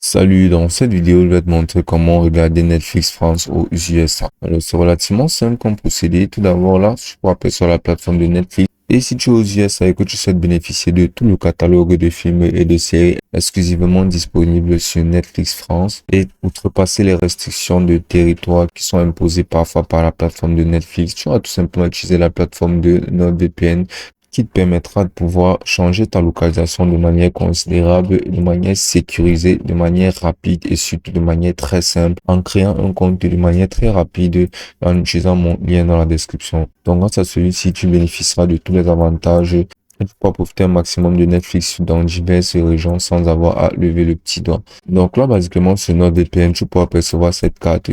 Salut, dans cette vidéo, je vais te montrer comment regarder Netflix France aux USA. Alors, c'est relativement simple comme procédé. Tout d'abord, là, tu peux appeler sur la plateforme de Netflix. Et si tu es aux USA et que tu souhaites bénéficier de tout le catalogue de films et de séries exclusivement disponibles sur Netflix France et outrepasser les restrictions de territoire qui sont imposées parfois par la plateforme de Netflix, tu vas tout simplement utiliser la plateforme de NordVPN qui te permettra de pouvoir changer ta localisation de manière considérable, de manière sécurisée, de manière rapide et surtout de manière très simple en créant un compte de manière très rapide en utilisant mon lien dans la description. Donc, grâce à celui-ci, tu bénéficieras de tous les avantages et tu pourras profiter un maximum de Netflix dans diverses régions sans avoir à lever le petit doigt. Donc là, basiquement, sur NordVPN, tu pourras percevoir cette carte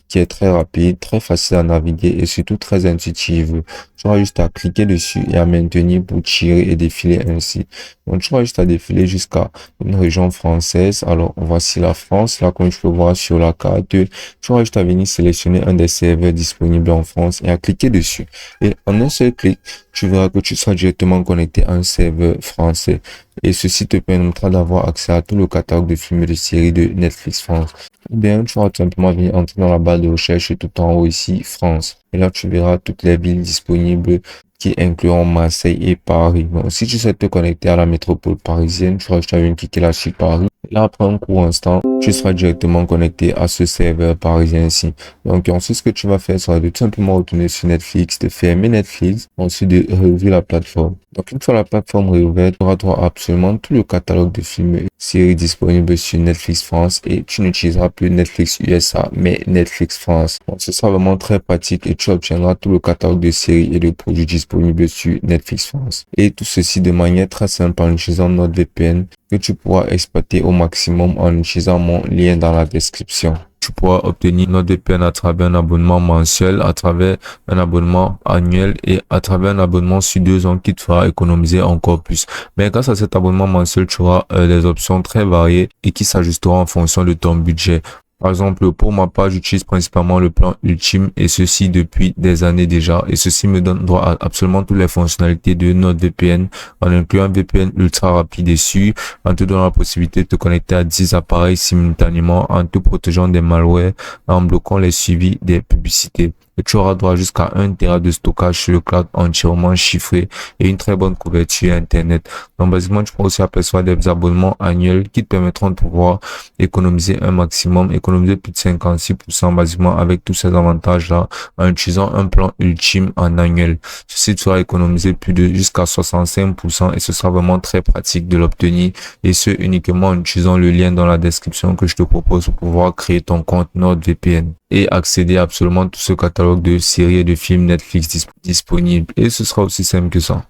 qui est très rapide, très facile à naviguer et surtout très intuitive. Tu auras juste à cliquer dessus et à maintenir pour tirer et défiler ainsi. Donc, tu auras juste à défiler jusqu'à une région française. Alors, voici la France. Là, comme je peux voir sur la carte, tu auras juste à venir sélectionner un des serveurs disponibles en France et à cliquer dessus. Et en un seul clic, tu verras que tu seras directement connecté à un serveur français. Et ceci te permettra d'avoir accès à tout le catalogue de films et de séries de Netflix France. Ou bien, tu vas tout simplement venir entrer dans la barre de recherche et tout en haut ici, France. Et là, tu verras toutes les villes disponibles qui incluent Marseille et Paris. Donc, si tu souhaites te connecter à la métropole parisienne, tu vas juste à venir cliquer là sur Paris. Et là, après un court instant, tu seras directement connecté à ce serveur parisien ici. Donc, ensuite, ce que tu vas faire sera de tout simplement retourner sur Netflix, de fermer Netflix, ensuite de réouvrir la plateforme. Donc, une fois la plateforme réouverte, tu auras absolument tout le catalogue de films et séries disponibles sur Netflix France et tu n'utiliseras plus Netflix USA, mais Netflix France. Donc, ce sera vraiment très pratique et tu obtiendras tout le catalogue de séries et de produits disponibles sur Netflix France. Et tout ceci de manière très simple en utilisant NordVPN que tu pourras exploiter au maximum en utilisant mon lien dans la description. Tu pourras obtenir NordVPN à travers un abonnement mensuel, à travers un abonnement annuel et à travers un abonnement sur 2 ans qui te fera économiser encore plus. Mais grâce à cet abonnement mensuel, tu auras des options très variées et qui s'ajusteront en fonction de ton budget. Par exemple, pour ma part, j'utilise principalement le plan Ultime et ceci depuis des années déjà. Et ceci me donne droit à absolument toutes les fonctionnalités de NordVPN en incluant un VPN ultra rapide dessus, en te donnant la possibilité de te connecter à 10 appareils simultanément, en te protégeant des malwares, en bloquant les suivis des publicités. Et tu auras droit jusqu'à 1 Tera de stockage sur le cloud entièrement chiffré et une très bonne couverture Internet. Donc, basiquement, tu pourras aussi apercevoir des abonnements annuels qui te permettront de pouvoir économiser un maximum, économiser plus de 56% basiquement avec tous ces avantages-là en utilisant un plan ultime en annuel. Ceci te fera économiser plus de jusqu'à 65% et ce sera vraiment très pratique de l'obtenir et ce uniquement en utilisant le lien dans la description que je te propose pour pouvoir créer ton compte NordVPN et accéder à absolument tout ce catalogue de séries et de films Netflix disponibles. Et ce sera aussi simple que ça.